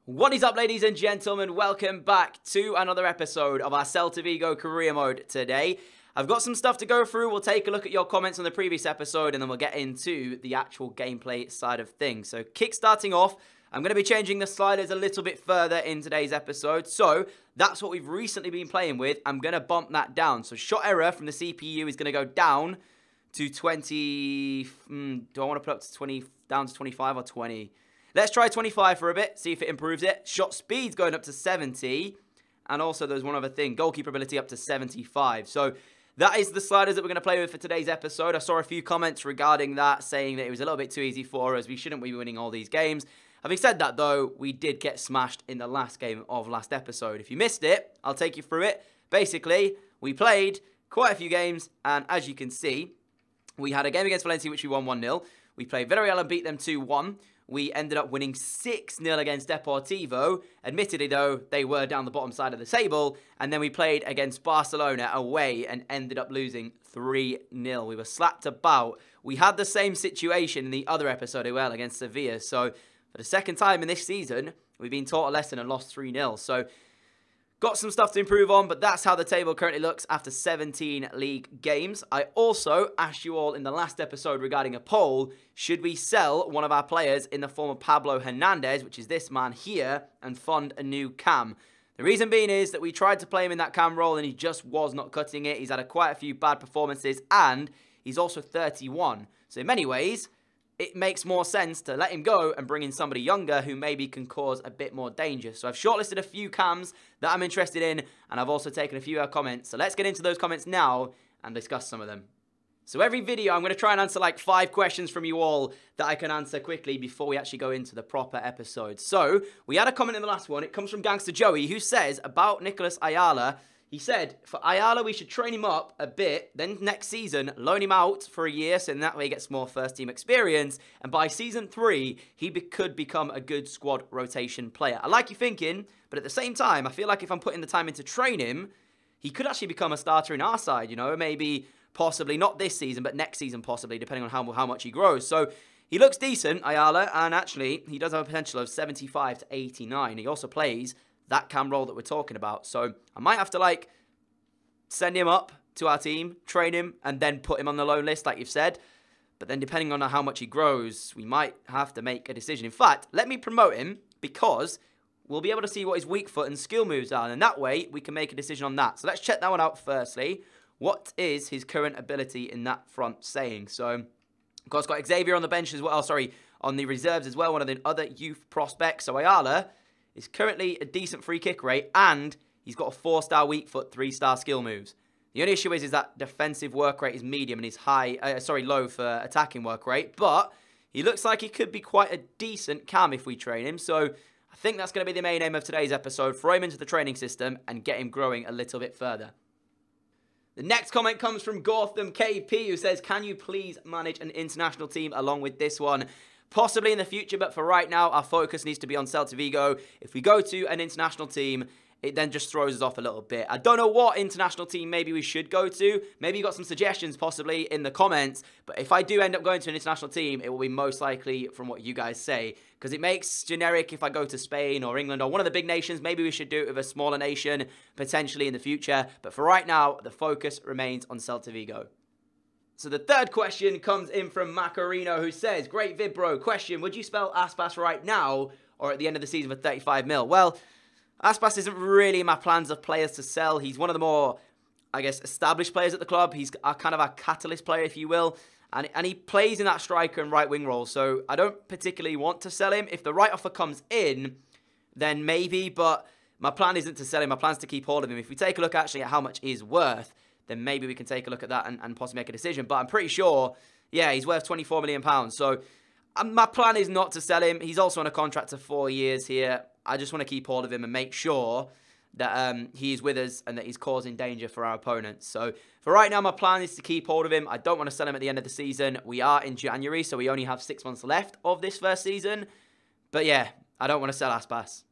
What is up, ladies and gentlemen? Welcome back to another episode of our Celta Vigo career mode today. I've got some stuff to go through. We'll take a look at your comments on the previous episode, and then we'll get into the actual gameplay side of things. So, kick-starting off, I'm going to be changing the sliders a little bit further in today's episode. So, that's what we've recently been playing with. I'm going to bump that down. So, shot error from the CPU is going to go down to 20... do I want to put up to 20, down to 25 or 20? Let's try 25 for a bit, see if it improves it. Shot speed's going up to 70. And also, there's one other thing. Goalkeeper ability up to 75. So, that is the sliders that we're going to play with for today's episode. I saw a few comments regarding that, saying that it was a little bit too easy for us. We shouldn't be winning all these games. Having said that, though, we did get smashed in the last game of last episode. If you missed it, I'll take you through it. Basically, we played quite a few games, and as you can see, we had a game against Valencia, which we won 1-0. We played Villarreal and beat them 2-1. We ended up winning 6-0 against Deportivo. Admittedly, though, they were down the bottom side of the table. And then we played against Barcelona away and ended up losing 3-0. We were slapped about. We had the same situation in the other episode as well against Sevilla. So, for the second time in this season, we've been taught a lesson and lost 3-0. So, got some stuff to improve on, but that's how the table currently looks after 17 league games. I also asked you all in the last episode regarding a poll, should we sell one of our players in the form of Pablo Hernandez, which is this man here, and fund a new cam? The reason being is that we tried to play him in that cam role and he just was not cutting it. He's had quite a few bad performances and he's also 31. So in many ways, it makes more sense to let him go and bring in somebody younger who maybe can cause a bit more danger. So I've shortlisted a few cams that I'm interested in, and I've also taken a few comments. So let's get into those comments now and discuss some of them. So every video, I'm going to try and answer like 5 questions from you all that I can answer quickly before we actually go into the proper episode. So we had a comment in the last one. It comes from Gangster Joey, who says about Nicolas Ayala. He said, for Ayala, we should train him up a bit, then next season, loan him out for a year, so in that way he gets more first-team experience, and by season 3, he could become a good squad rotation player. I like your thinking, but at the same time, I feel like if I'm putting the time in to train him, he could actually become a starter in our side, you know, maybe, possibly, not this season, but next season possibly, depending on how much he grows. So, he looks decent, Ayala, and actually, he does have a potential of 75 to 89. He also plays that cam role that we're talking about. So I might have to like send him up to our team, train him, and then put him on the loan list like you've said. But then depending on how much he grows, we might have to make a decision. In fact, let me promote him because we'll be able to see what his weak foot and skill moves are. And that way we can make a decision on that. So let's check that one out firstly. What is his current ability in that front saying? So of course got Xavier on the bench as well. Sorry, on the reserves as well. One of the other youth prospects. So Ayala is currently a decent free kick rate, and he's got a 4-star weak foot, 3-star skill moves. The only issue is that defensive work rate is medium and he's low for attacking work rate, but he looks like he could be quite a decent cam if we train him, so I think that's going to be the main aim of today's episode, throw him into the training system and get him growing a little bit further. The next comment comes from Gotham KP, who says, can you please manage an international team along with this one? Possibly in the future, but for right now, our focus needs to be on Celta Vigo. If we go to an international team, it then just throws us off a little bit. I don't know what international team maybe we should go to. Maybe you got some suggestions possibly in the comments. But if I do end up going to an international team, it will be most likely from what you guys say. Because it makes generic if I go to Spain or England or one of the big nations. Maybe we should do it with a smaller nation, potentially in the future. But for right now, the focus remains on Celta Vigo. So the third question comes in from Macarino, who says, great vid, bro. Question, would you spell Aspas right now or at the end of the season for 35 mil? Well, Aspas isn't really in my plans of players to sell. He's one of the more, I guess, established players at the club. He's kind of our catalyst player, if you will. And he plays in that striker and right wing role. So I don't particularly want to sell him. If the right offer comes in, then maybe. But my plan isn't to sell him. My plan is to keep hold of him. If we take a look actually at how much he's worth, then maybe we can take a look at that and possibly make a decision. But I'm pretty sure, yeah, he's worth £24 million. So my plan is not to sell him. He's also on a contract of 4 years here. I just want to keep hold of him and make sure that he's with us and that he's causing danger for our opponents. So for right now, my plan is to keep hold of him. I don't want to sell him at the end of the season. We are in January, so we only have 6 months left of this first season. But yeah, I don't want to sell Aspas.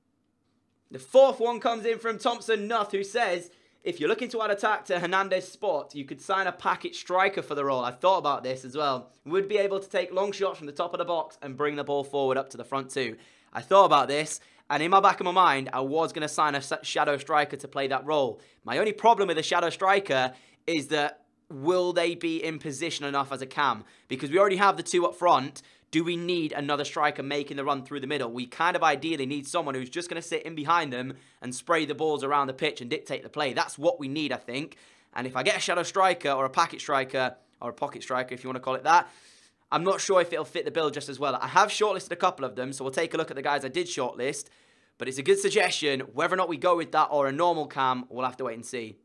The fourth one comes in from Thompson Nuth, who says, if you're looking to add attack to Hernandez spot, you could sign a package striker for the role. I've thought about this as well. Would be able to take long shots from the top of the box and bring the ball forward up to the front too. I thought about this, And in my back of my mind, I was going to sign a shadow striker to play that role. My only problem with a shadow striker is that will they be in position enough as a cam? Because we already have the two up front. Do we need another striker making the run through the middle? We kind of ideally need someone who's just going to sit in behind them and spray the balls around the pitch and dictate the play. That's what we need, I think. And if I get a shadow striker or a packet striker, or a pocket striker if you want to call it that, I'm not sure if it'll fit the bill just as well. I have shortlisted a couple of them, so we'll take a look at the guys I did shortlist. But it's a good suggestion. Whether or not we go with that or a normal cam, we'll have to wait and see.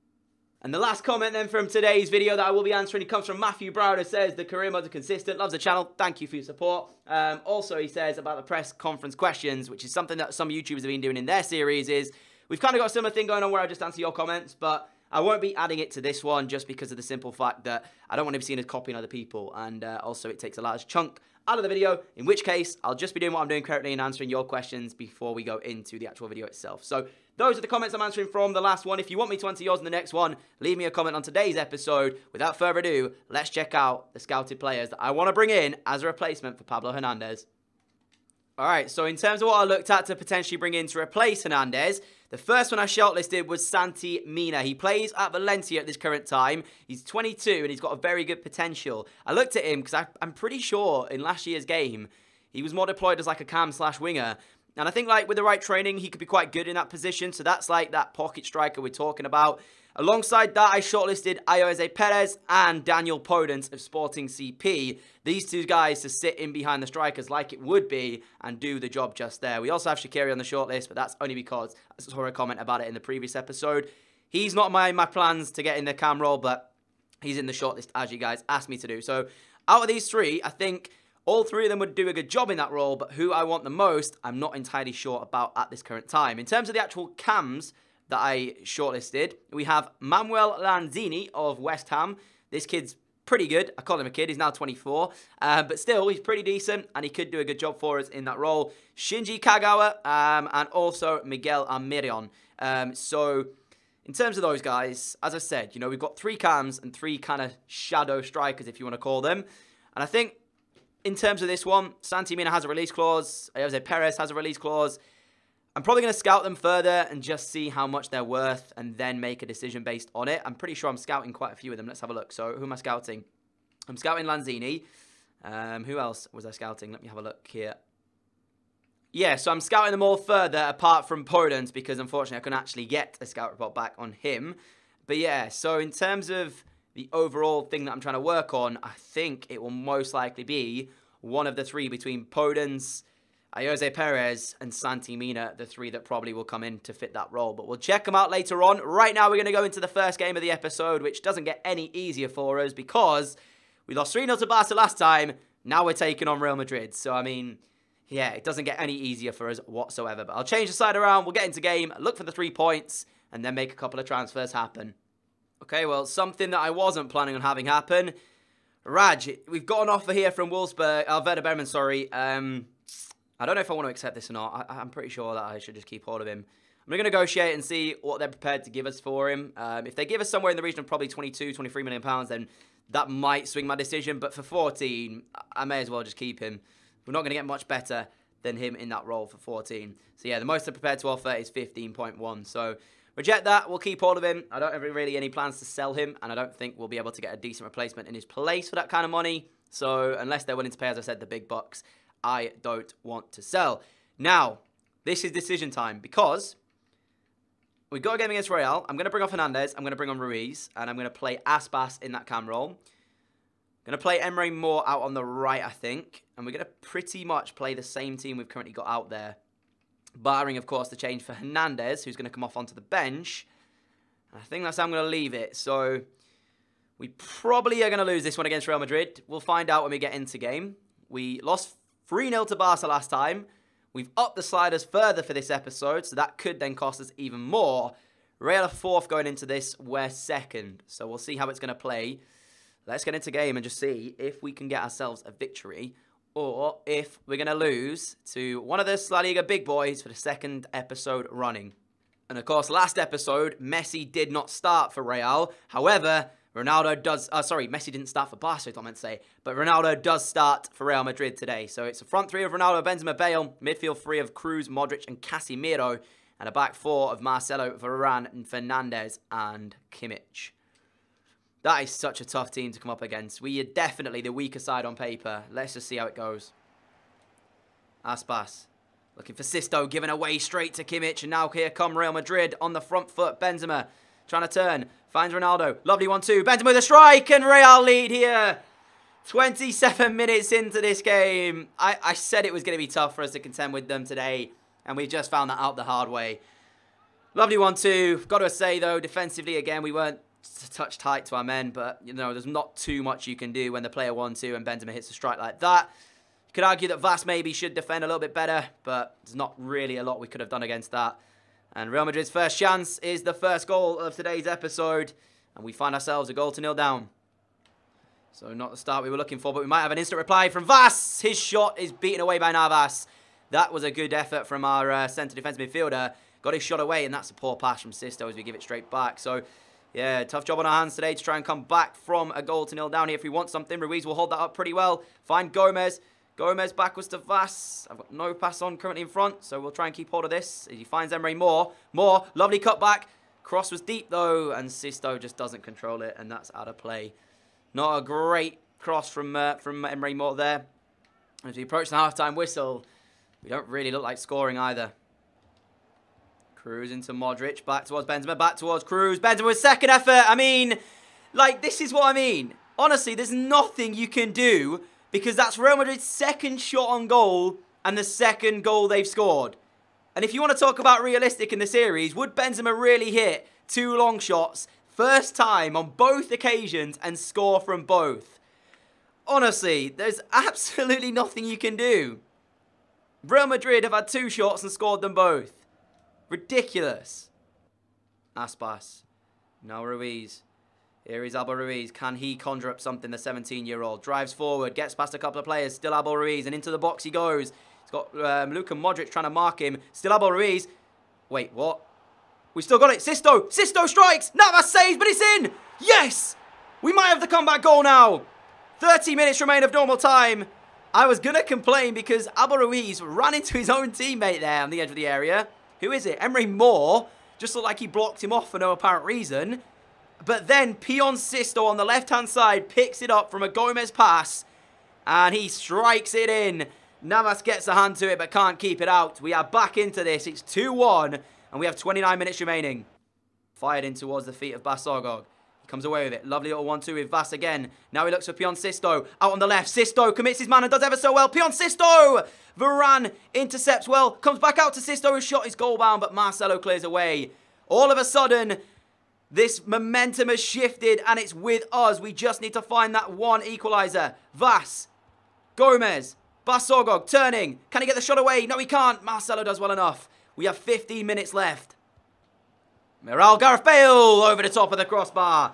And the last comment then from today's video that I will be answering, it comes from Matthew Browder. Says, the career modes are consistent, loves the channel, thank you for your support. Also, he says about the press conference questions, which is something that some YouTubers have been doing in their series, is we've kind of got a similar thing going on where I just answer your comments, but I won't be adding it to this one just because of the simple fact that I don't want to be seen as copying other people, and also it takes a large chunk out of the video, in which case I'll just be doing what I'm doing currently and answering your questions before we go into the actual video itself. So those are the comments I'm answering from the last one. If you want me to answer yours in the next one, leave me a comment on today's episode. Without further ado, let's check out the scouted players that I want to bring in as a replacement for Pablo Hernandez. Alright, so in terms of what I looked at to potentially bring in to replace Hernandez, the first one I shortlisted was Santi Mena. He plays at Valencia at this current time. He's 22 and he's got a very good potential. I looked at him because I'm pretty sure in last year's game, he was more deployed as like a cam/winger. And I think like with the right training, he could be quite good in that position. So that's like that pocket striker we're talking about. Alongside that, I shortlisted Jose Perez and Daniel Podence of Sporting CP. These two guys to sit in behind the strikers like it would be and do the job just there. We also have Shaqiri on the shortlist, but that's only because I saw a comment about it in the previous episode. He's not my plans to get in the cam role, but he's in the shortlist as you guys asked me to do. So out of these three, I think all three of them would do a good job in that role, but who I want the most, I'm not entirely sure about at this current time. In terms of the actual cams that I shortlisted, we have Manuel Lanzini of West Ham. This kid's pretty good. I call him a kid. He's now 24. But still, he's pretty decent, and he could do a good job for us in that role. Shinji Kagawa, and also Miguel Almiron. So, in terms of those guys, as I said, you know, we've got three cams and three kind of shadow strikers, if you want to call them. And I think, in terms of this one, Santi Mena has a release clause. Jose Perez has a release clause. I'm probably going to scout them further and just see how much they're worth and then make a decision based on it. I'm pretty sure I'm scouting quite a few of them. Let's have a look. So, who am I scouting? I'm scouting Lanzini. Who else was I scouting? Let me have a look here. Yeah, so I'm scouting them all further apart from Podence because, unfortunately, I couldn't actually get a scout report back on him. But, yeah, so in terms of the overall thing that I'm trying to work on, I think it will most likely be one of the three between Podence, Jose Perez and Santi Mena, the three that probably will come in to fit that role. But we'll check them out later on. Right now, we're going to go into the first game of the episode, which doesn't get any easier for us because we lost 3-0 to Barca last time. Now we're taking on Real Madrid. So, I mean, yeah, it doesn't get any easier for us whatsoever. But I'll change the side around. We'll get into game, look for the 3 points, and then make a couple of transfers happen. Okay, well, something that I wasn't planning on having happen. Raj, we've got an offer here from Wolfsburg, Werder Bremen, sorry. I don't know if I want to accept this or not. I'm pretty sure that I should just keep hold of him. I'm going to negotiate and see what they're prepared to give us for him. If they give us somewhere in the region of probably 22, 23 million pounds, then that might swing my decision. But for 14, I may as well just keep him. We're not going to get much better than him in that role for 14. So yeah, the most they're prepared to offer is 15.1. So reject that. We'll keep hold of him. I don't have really any plans to sell him, and I don't think we'll be able to get a decent replacement in his place for that kind of money. So unless they're willing to pay, as I said, the big bucks, I don't want to sell. Now, this is decision time because we've got a game against Real. I'm going to bring off Hernandez. I'm going to bring on Ruiz. And I'm going to play Aspas in that cam role. I'm going to play Emre Moore out on the right, I think. And we're going to pretty much play the same team we've currently got out there. Barring, of course, the change for Hernandez, who's going to come off onto the bench. And I think that's how I'm going to leave it. So, we probably are going to lose this one against Real Madrid. We'll find out when we get into game. We lost 3-0 to Barca last time. We've upped the sliders further for this episode, so that could then cost us even more. Real are 4th going into this. We're 2nd, so we'll see how it's going to play. Let's get into game and just see if we can get ourselves a victory or if we're going to lose to one of the La Liga big boys for the 2nd episode running. And of course, last episode, Messi did not start for Real. However, Ronaldo does, sorry, Messi didn't start for Barca, I meant to say, but Ronaldo does start for Real Madrid today. So it's a front three of Ronaldo, Benzema, Bale, midfield three of Cruz, Modric, and Casemiro, and a back four of Marcelo, Varane, and Hernandez, and Kimmich. That is such a tough team to come up against. We are definitely the weaker side on paper. Let's just see how it goes. Aspas. Looking for Sisto, giving away straight to Kimmich. And now here come Real Madrid on the front foot. Benzema trying to turn. Finds Ronaldo. Lovely 1-2. Benzema with a strike. And Real lead here. 27 minutes into this game. I said it was going to be tough for us to contend with them today. And we just found that out the hard way. Lovely 1-2. Got to say, though, defensively, again, we weren't a touch tight to our men. But, you know, there's not too much you can do when the player 1-2 and Benzema hits a strike like that. You could argue that Vas maybe should defend a little bit better, but there's not really a lot we could have done against that. And Real Madrid's first chance is the first goal of today's episode, and we find ourselves a 0-0 down. So not the start we were looking for, but we might have an instant reply from Vas. His shot is beaten away by Navas. That was a good effort from our centre defence midfielder. Got his shot away, and that's a poor pass from Sisto as we give it straight back. So, yeah, tough job on our hands today to try and come back from a 0-0 down here if we want something. Ruiz will hold that up pretty well. Find Gomez. Gomez backwards to Vas. I've got no pass on currently in front, so we'll try and keep hold of this. He finds Emre Moore. Lovely cut back. Cross was deep, though, and Sisto just doesn't control it, and that's out of play. Not a great cross from Emre Moore there. As we approach the half-time whistle, we don't really look like scoring either. Cruz into Modric. Back towards Benzema. Back towards Cruz. Benzema with second effort. I mean, like, this is what I mean. Honestly, there's nothing you can do, because that's Real Madrid's second shot on goal and the second goal they've scored. And if you want to talk about realistic in the series, would Benzema really hit two long shots, first time on both occasions, and score from both? Honestly, there's absolutely nothing you can do. Real Madrid have had two shots and scored them both. Ridiculous. Aspas. Now Ruiz. Here is Alba Ruiz. Can he conjure up something, the 17-year-old? Drives forward, gets past a couple of players. Still Alba Ruiz, and into the box he goes. He's got Luka Modric trying to mark him. Still Alba Ruiz. Wait, what? We still got it. Sisto strikes. Navas saves, but it's in. Yes! We might have the comeback goal now. 30 minutes remain of normal time. I was going to complain because Alba Ruiz ran into his own teammate there on the edge of the area. Who is it? Emre Moore. Just looked like he blocked him off for no apparent reason. But then Pion Sisto on the left-hand side picks it up from a Gomez pass. And he strikes it in. Navas gets a hand to it but can't keep it out. We are back into this. It's 2-1 and we have 29 minutes remaining. Fired in towards the feet of Basogog. He comes away with it. Lovely little 1-2 with Vas again. Now he looks for Pion Sisto. Out on the left. Sisto commits his man and does ever so well. Pion Sisto! Varane intercepts well. Comes back out to Sisto. His shot is goal bound but Marcelo clears away. All of a sudden, this momentum has shifted and it's with us. We just need to find that one equaliser. Vas. Gomez. Basogog turning. Can he get the shot away? No, he can't. Marcelo does well enough. We have 15 minutes left. Gareth Bale over the top of the crossbar.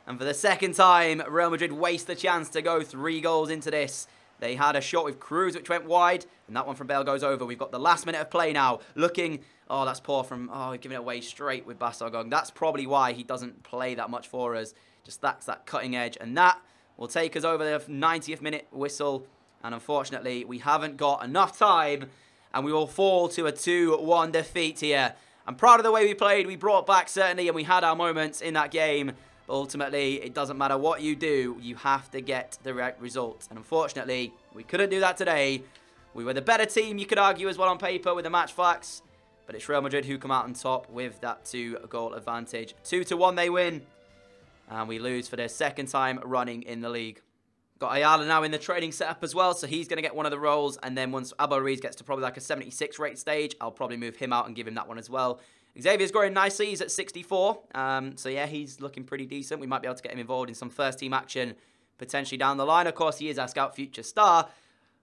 And for the second time, Real Madrid waste the chance to go 3 goals into this. They had a shot with Cruz which went wide. And that one from Bale goes over. We've got the last minute of play now. Looking... Oh, that's poor from... Oh, giving it away straight with Basogog. That's probably why he doesn't play that much for us. Just that's that cutting edge. And that will take us over the 90th minute whistle. And unfortunately, we haven't got enough time. And we will fall to a 2-1 defeat here. I'm proud of the way we played. We brought back, certainly, and we had our moments in that game. But ultimately, it doesn't matter what you do. You have to get the right result. And unfortunately, we couldn't do that today. We were the better team, you could argue, as well on paper with the match facts. But it's Real Madrid who come out on top with that 2-goal advantage. 2-1 they win. And we lose for their second time running in the league. Got Ayala now in the training setup as well. So he's going to get one of the roles. And then once Alba Ruiz gets to probably like a 76 rate stage, I'll probably move him out and give him that one as well. Xavier's growing nicely. He's at 64. So yeah, he's looking pretty decent. We might be able to get him involved in some first team action potentially down the line. Of course, he is our Scout Future Star.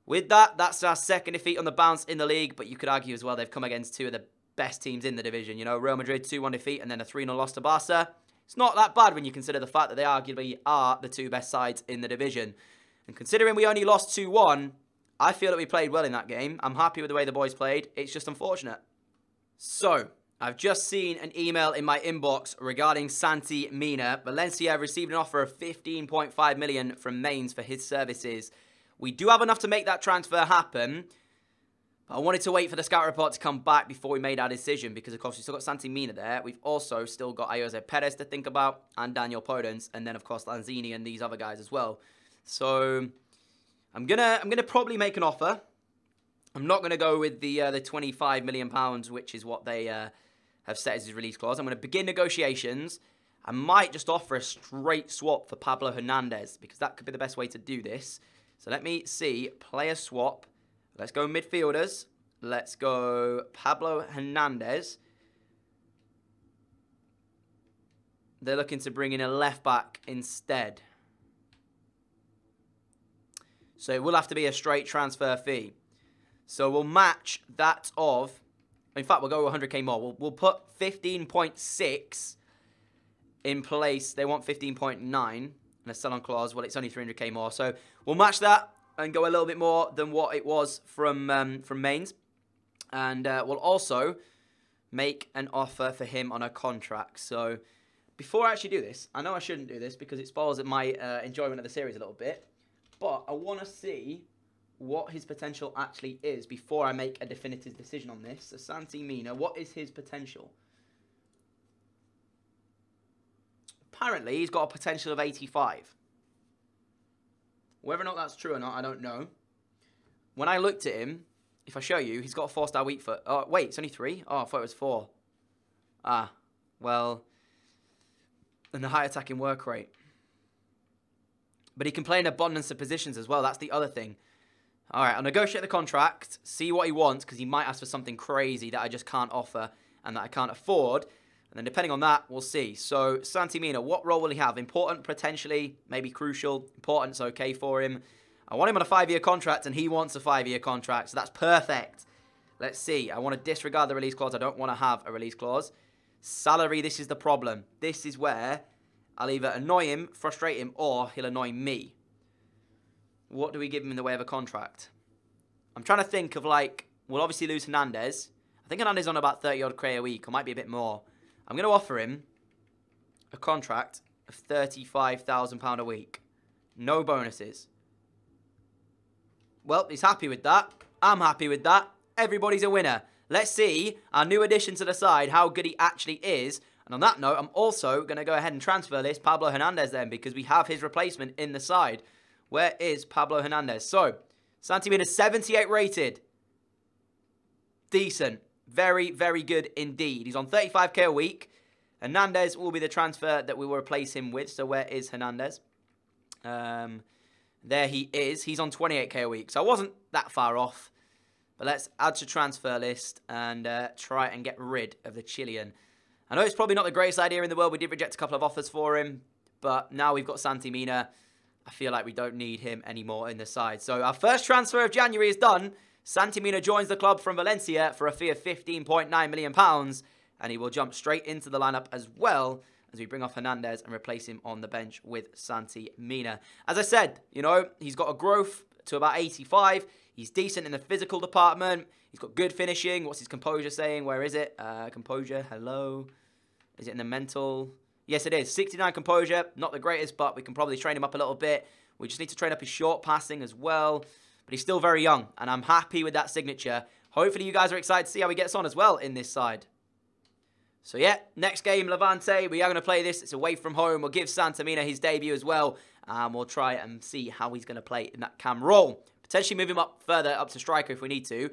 With that, that's our second defeat on the bounce in the league. But you could argue as well, they've come against two of the best teams in the division. You know, Real Madrid 2-1 defeat and then a 3-0 loss to Barca. It's not that bad when you consider the fact that they arguably are the two best sides in the division. And considering we only lost 2-1, I feel that we played well in that game. I'm happy with the way the boys played. It's just unfortunate. So, I've just seen an email in my inbox regarding Santi Mena. Valencia have received an offer of 15.5 million from Mainz for his services. We do have enough to make that transfer happen. But I wanted to wait for the scout report to come back before we made our decision because, of course, we've still got Santi Mena there. We've also still got Jose Perez to think about and Daniel Podence. And then, of course, Lanzini and these other guys as well. So I'm gonna probably make an offer. I'm not going to go with the £25 million, which is what they have set as his release clause. I'm going to begin negotiations. I might just offer a straight swap for Pablo Hernandez because that could be the best way to do this. So let me see. Player swap. Let's go midfielders. Let's go Pablo Hernandez. They're looking to bring in a left back instead. So it will have to be a straight transfer fee. So we'll match that of, in fact, we'll go 100k more. We'll put 15.6 in place. They want 15.9 and a sell-on clause. Well, it's only 300k more. So we'll match that and go a little bit more than what it was from Mainz. And we'll also make an offer for him on a contract. So before I actually do this, I know I shouldn't do this because it spoils my enjoyment of the series a little bit. But I want to see what his potential actually is before I make a definitive decision on this. So Santi Mena, what is his potential? Apparently, he's got a potential of 85. Whether or not that's true or not, I don't know. When I looked at him, if I show you, he's got a 4-star weak foot. Oh, wait, it's only 3? Oh, I thought it was 4. Ah, well, and the high attacking work rate. But he can play in abundance of positions as well. That's the other thing. All right, I'll negotiate the contract, see what he wants, because he might ask for something crazy that I just can't offer and that I can't afford. And then depending on that, we'll see. So, Santi Mena, what role will he have? Important, potentially, maybe crucial. Important's okay for him. I want him on a 5-year contract, and he wants a 5-year contract, so that's perfect. Let's see. I want to disregard the release clause. I don't want to have a release clause. Salary, this is the problem. This is where I'll either annoy him, frustrate him, or he'll annoy me. What do we give him in the way of a contract? I'm trying to think of, like, we'll obviously lose Hernandez. I think Hernandez is on about 30-odd K a week, or might be a bit more. I'm going to offer him a contract of £35,000 a week. No bonuses. Well, he's happy with that. I'm happy with that. Everybody's a winner. Let's see our new addition to the side, how good he actually is. And on that note, I'm also going to go ahead and transfer this Pablo Hernandez then, because we have his replacement in the side. Where is Pablo Hernandez? So, Santi Mena 78 rated. Decent. Very, very good indeed. He's on 35k a week. Hernandez will be the transfer that we will replace him with. So, where is Hernandez? There he is. He's on 28k a week. So, I wasn't that far off. But let's add to transfer list and try and get rid of the Chilean. I know it's probably not the greatest idea in the world. We did reject a couple of offers for him. But now we've got Santi Mena. I feel like we don't need him anymore in the side. So our first transfer of January is done. Santi Mena joins the club from Valencia for a fee of £15.9 million. And he will jump straight into the lineup as well as we bring off Hernandez and replace him on the bench with Santi Mena. As I said, you know, he's got a growth to about 85. He's decent in the physical department. He's got good finishing. What's his composure saying? Where is it? Composure, hello. Is it in the mental? Yes, it is. 69 composure. Not the greatest, but we can probably train him up a little bit. We just need to train up his short passing as well. But he's still very young, and I'm happy with that signature. Hopefully you guys are excited to see how he gets on as well in this side. So yeah, next game, Levante. We are going to play this. It's away from home. We'll give Santi Mena his debut as well. And we'll try and see how he's going to play in that cam role. Potentially move him up further, up to striker if we need to.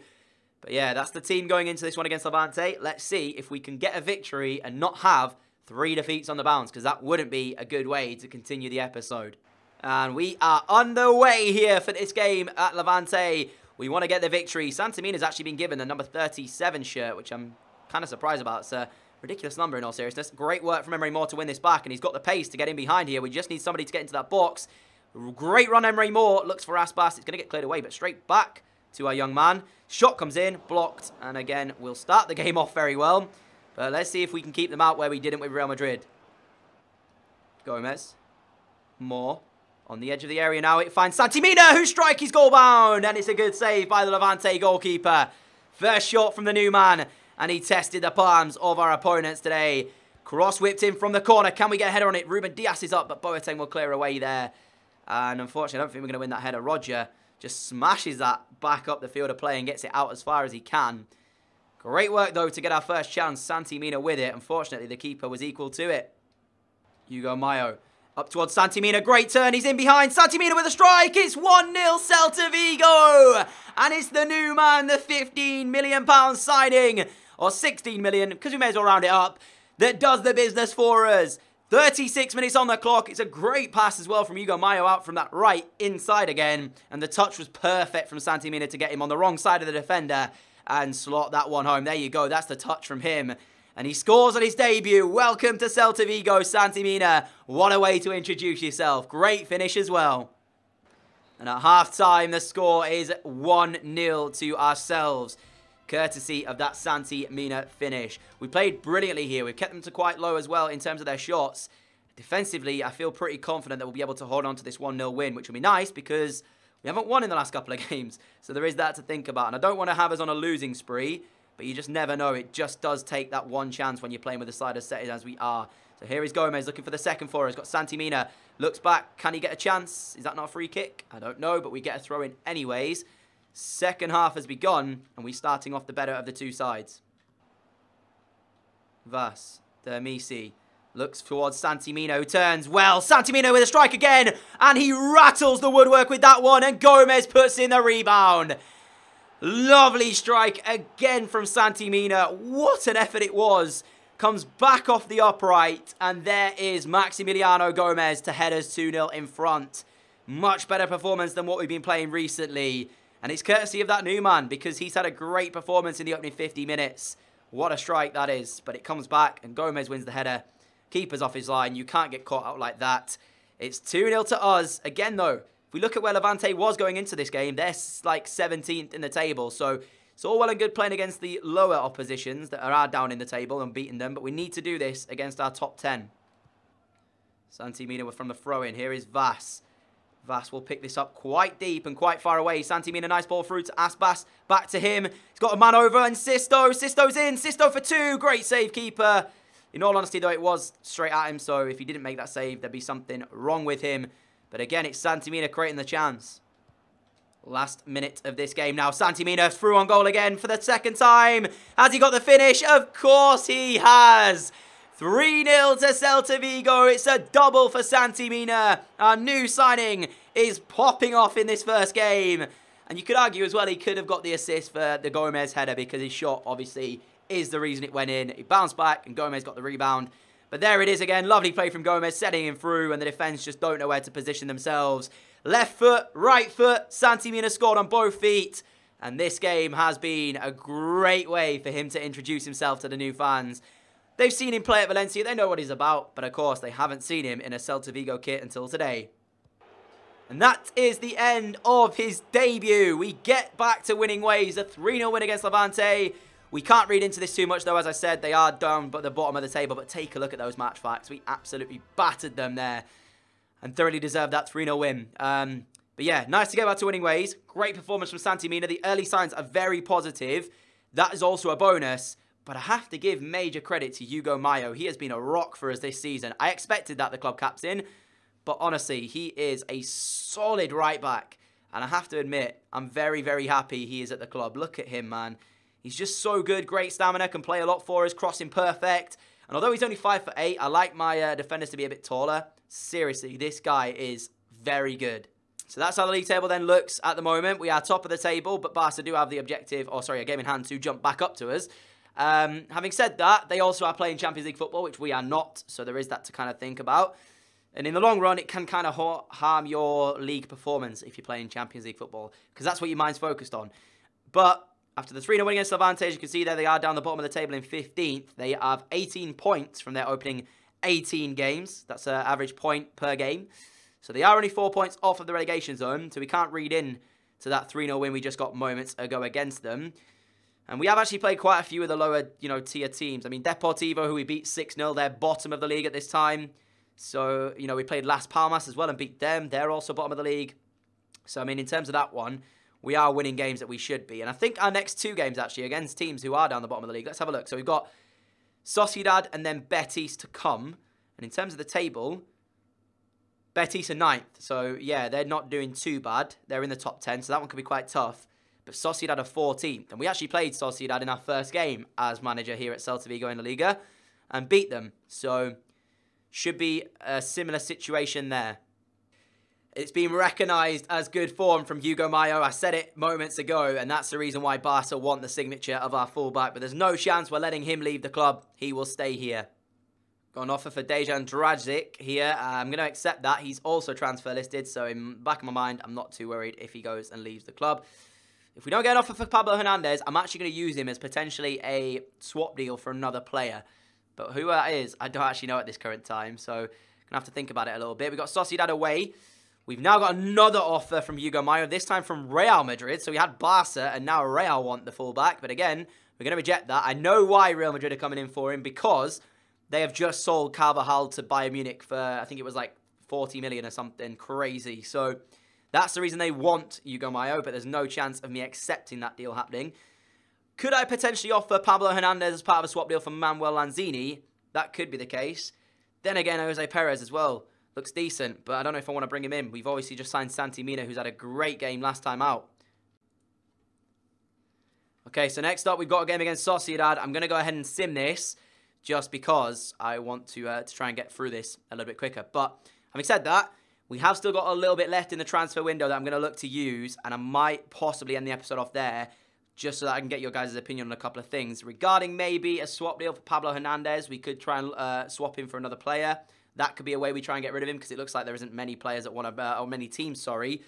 But yeah, that's the team going into this one against Levante. Let's see if we can get a victory and not have 3 defeats on the bounce, because that wouldn't be a good way to continue the episode. And we are on the way here for this game at Levante. We want to get the victory. Santi Mena has actually been given the number 37 shirt, which I'm kind of surprised about. It's a ridiculous number in all seriousness. Great work from Emery Moore to win this back, and he's got the pace to get in behind here. We just need somebody to get into that box. Great run, Emery Moore. Looks for Aspas. It's going to get cleared away, but straight back to our young man. Shot comes in, blocked, and again, we'll start the game off very well. But let's see if we can keep them out where we didn't with Real Madrid. Gomez. Moore. On the edge of the area now. It finds Santi Mena, who strikes his goal bound. And it's a good save by the Levante goalkeeper. First shot from the new man. And he tested the palms of our opponents today. Cross whipped in from the corner. Can we get a header on it? Ruben Dias is up, but Boateng will clear away there. And unfortunately, I don't think we're going to win that header. Roger just smashes that back up the field of play and gets it out as far as he can. Great work, though, to get our first chance. Santi Mena with it. Unfortunately, the keeper was equal to it. Hugo Mayo up towards Santi Mena. Great turn. He's in behind. Santi Mena with a strike. It's 1-0 Celta Vigo. And it's the new man, the £15 million signing. Or 16 million, because we may as well round it up. That does the business for us. 36 minutes on the clock. It's a great pass as well from Hugo Mayo out from that right inside again. And the touch was perfect from Santi Mena to get him on the wrong side of the defender and slot that one home. There you go. That's the touch from him. And he scores on his debut. Welcome to Celta Vigo, Santi Mena. What a way to introduce yourself. Great finish as well. And at half-time, the score is 1-0 to ourselves, courtesy of that Santi Mena finish. We played brilliantly here. We've kept them to quite low as well in terms of their shots. Defensively, I feel pretty confident that we'll be able to hold on to this 1-0 win, which will be nice because we haven't won in the last couple of games. So there is that to think about. And I don't want to have us on a losing spree, but you just never know. It just does take that one chance when you're playing with the side as set as we are. So here is Gomez looking for the second for us. Got Santi Mena. Looks back. Can he get a chance? Is that not a free kick? I don't know, but we get a throw in anyways. Second half has begun, and we're starting off the better of the two sides. Vas, Dermisi, looks towards Santi Mena, who turns well. Santi Mena with a strike again, and he rattles the woodwork with that one, and Gomez puts in the rebound. Lovely strike again from Santi Mena. What an effort it was. Comes back off the upright, and there is Maximiliano Gomez to head us 2-0 in front. Much better performance than what we've been playing recently. And it's courtesy of that new man, because he's had a great performance in the opening 50 minutes. What a strike that is. But it comes back, and Gomez wins the header. Keeper's off his line. You can't get caught out like that. It's 2-0 to us. Again, though, if we look at where Levante was going into this game, they're like 17th in the table. So it's all well and good playing against the lower oppositions that are down in the table and beating them. But we need to do this against our top 10. Santi Mena from the throw-in. Here is Vas. Vas will pick this up quite deep and quite far away. Santi Mena, nice ball through to Aspas. Back to him. He's got a man over, and Sisto. Sisto's in. Sisto for two. Great save, keeper. In all honesty, though, it was straight at him. So if he didn't make that save, there'd be something wrong with him. But again, it's Santi Mena creating the chance. Last minute of this game now. Santi Mena through on goal again for the second time. Has he got the finish? Of course he has. 3-0 to Celta Vigo. It's a double for Santi Mena. Our new signing is popping off in this first game. And you could argue as well he could have got the assist for the Gomez header because his shot obviously is the reason it went in. It bounced back and Gomez got the rebound. But there it is again. Lovely play from Gomez, setting him through, and the defence just don't know where to position themselves. Left foot, right foot. Santi Mena scored on both feet. And this game has been a great way for him to introduce himself to the new fans. They've seen him play at Valencia. They know what he's about. But of course, they haven't seen him in a Celta Vigo kit until today. And that is the end of his debut. We get back to winning ways. A 3-0 win against Levante. We can't read into this too much, though. As I said, they are down at the bottom of the table. But take a look at those match facts. We absolutely battered them there. And thoroughly deserved that 3-0 win. But yeah, nice to get back to winning ways. Great performance from Santi Mena. The early signs are very positive. That is also a bonus. But I have to give major credit to Hugo Mayo. He has been a rock for us this season. I expected that, the club captain. But honestly, he is a solid right back. And I have to admit, I'm very, very happy he is at the club. Look at him, man. He's just so good. Great stamina. Can play a lot for us. Crossing perfect. And although he's only 5'8", I like my defenders to be a bit taller. Seriously, this guy is very good. So that's how the league table then looks at the moment. We are top of the table, but Barca do have the objective, or sorry, a game in hand to jump back up to us. Having said that, they also are playing Champions League football, which we are not. So there is that to kind of think about. And in the long run, it can kind of harm your league performance if you're playing Champions League football, because that's what your mind's focused on. But after the 3-0 win against Levante, as you can see there, they are down the bottom of the table in 15th. They have 18 points from their opening 18 games. That's an average point per game. So they are only 4 points off of the relegation zone. So we can't read in to that 3-0 win we just got moments ago against them. And we have actually played quite a few of the lower, tier teams. I mean, Deportivo, who we beat 6-0, they're bottom of the league at this time. So, we played Las Palmas as well and beat them. They're also bottom of the league. So, I mean, in terms of that one, we are winning games that we should be. And I think our next 2 games, actually, against teams who are down the bottom of the league. Let's have a look. So we've got Sociedad and then Betis to come. And in terms of the table, Betis are 9th. So, yeah, they're not doing too bad. They're in the top 10, so that one could be quite tough. But Sociedad are 14th. And we actually played Sociedad in our first game as manager here at Celta Vigo in La Liga and beat them. So, should be a similar situation there. It's been recognised as good form from Hugo Mayo. I said it moments ago, and that's the reason why Barca want the signature of our fullback. But there's no chance we're letting him leave the club. He will stay here. Got an offer for Dejan Dragic here. I'm going to accept that. He's also transfer listed, so in the back of my mind, I'm not too worried if he goes and leaves the club. If we don't get an offer for Pablo Hernandez, I'm actually going to use him as potentially a swap deal for another player. But who that is, I don't actually know at this current time, so I'm going to have to think about it a little bit. We've got Sociedad away. We've now got another offer from Hugo Mayo, this time from Real Madrid. So we had Barca, and now Real want the fullback. But again, we're going to reject that. I know why Real Madrid are coming in for him, because they have just sold Carvajal to Bayern Munich for, I think it was like 40 million or something crazy. So that's the reason they want Hugo Mayo, but there's no chance of me accepting that deal happening. Could I potentially offer Pablo Hernandez as part of a swap deal for Manuel Lanzini? That could be the case. Then again, Jose Perez as well. Looks decent, but I don't know if I want to bring him in. We've obviously just signed Santi Mena, who's had a great game last time out. Okay, so next up, we've got a game against Sociedad. I'm going to go ahead and sim this, just because I want to try and get through this a little bit quicker. But having said that, we have still got a little bit left in the transfer window that I'm going to look to use, and I might possibly end the episode off there, just so that I can get your guys' opinion on a couple of things. Regarding maybe a swap deal for Pablo Hernandez, we could try and swap him for another player. That could be a way we try and get rid of him, because it looks like there isn't many players that want to, or many teams, sorry,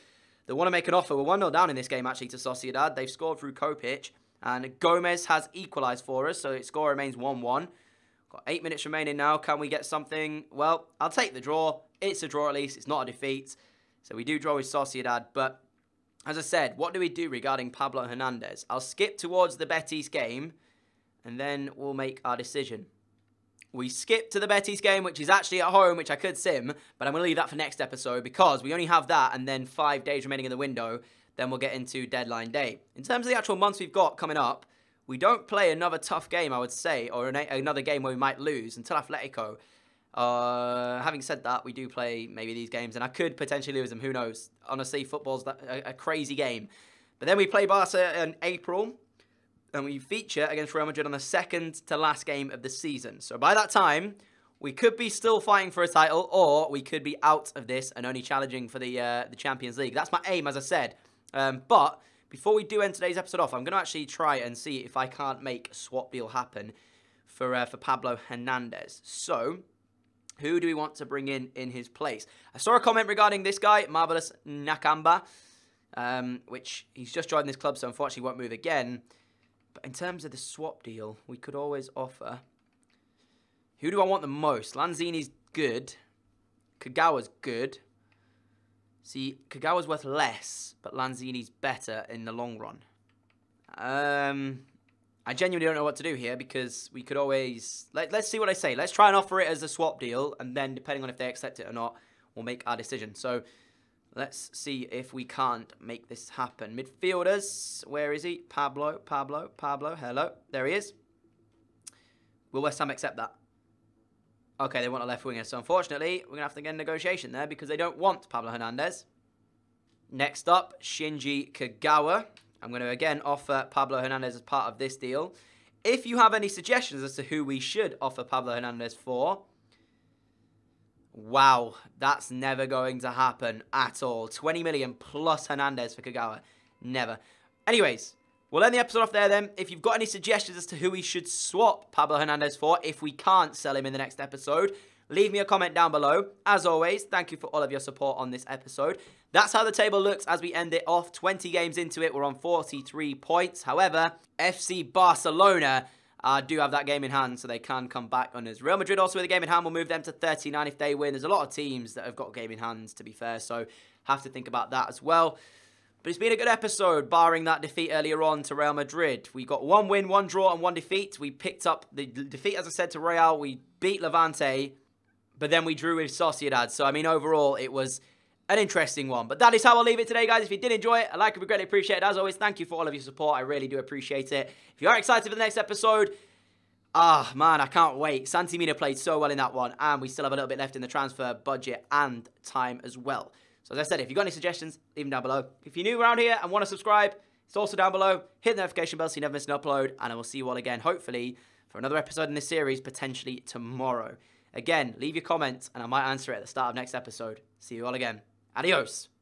that want to make an offer. We're 1-0 down in this game, actually, to Sociedad. They've scored through Kopic, and Gomez has equalised for us, so its score remains 1-1. Got 8 minutes remaining now. Can we get something? Well, I'll take the draw. It's a draw at least. It's not a defeat. So we do draw with Sociedad, but as I said, what do we do regarding Pablo Hernandez? I'll skip towards the Betis game, and then we'll make our decision. We skip to the Betis game, which is actually at home, which I could sim, but I'm going to leave that for next episode, because we only have that and then 5 days remaining in the window. Then we'll get into deadline day. In terms of the actual months we've got coming up, we don't play another tough game, I would say, or another game where we might lose until Atletico. Having said that, we do play maybe these games, and I could potentially lose them. Who knows? Honestly, football's a crazy game. But then we play Barca in April, and we feature against Real Madrid on the second to last game of the season. So by that time, we could be still fighting for a title, or we could be out of this and only challenging for the Champions League. That's my aim, as I said. But before we do end today's episode off, I'm going to actually try and see if I can't make a swap deal happen for Pablo Hernandez. So, who do we want to bring in his place? I saw a comment regarding this guy, Marvelous Nakamba, which he's just joined this club, so unfortunately won't move again. But in terms of the swap deal, we could always offer... Who do I want the most? Lanzini's good. Kagawa's good. See, Kagawa's worth less, but Lanzini's better in the long run. I genuinely don't know what to do here, because we could always... Let's see what I say. Let's try and offer it as a swap deal, and then depending on if they accept it or not, we'll make our decision. So, let's see if we can't make this happen. Midfielders, where is he? Pablo, hello. There he is. Will West Ham accept that? Okay, they want a left winger. So, unfortunately, we're going to have to get a negotiation there, because they don't want Pablo Hernandez. Next up, Shinji Kagawa. I'm going to again offer Pablo Hernandez as part of this deal. If you have any suggestions as to who we should offer Pablo Hernandez for... Wow, that's never going to happen at all. 20 million plus Hernandez for Kagawa. Never. Anyways, we'll end the episode off there then. If you've got any suggestions as to who we should swap Pablo Hernandez for, if we can't sell him in the next episode, leave me a comment down below. As always, thank you for all of your support on this episode. That's how the table looks as we end it off. 20 games into it, we're on 43 points. However, FC Barcelona do have that game in hand, so they can come back on us. Real Madrid also with a game in hand will move them to 39 if they win. There's a lot of teams that have got a game in hand, to be fair, so have to think about that as well. But it's been a good episode, barring that defeat earlier on to Real Madrid. We got 1 win, 1 draw, and 1 defeat. We picked up the defeat, as I said, to Real. We beat Levante, but then we drew with Sociedad. So, I mean, overall, it was an interesting one. But that is how I'll leave it today, guys. If you did enjoy it, a like would be greatly appreciated. As always, thank you for all of your support. I really do appreciate it. If you are excited for the next episode, man, I can't wait. Santi Mena played so well in that one, and we still have a little bit left in the transfer budget and time as well. So as I said, if you've got any suggestions, leave them down below. If you're new around here and want to subscribe, it's also down below. Hit the notification bell so you never miss an upload, and I will see you all again, hopefully, for another episode in this series, potentially tomorrow. Again, leave your comments, and I might answer it at the start of next episode. See you all again. Adios.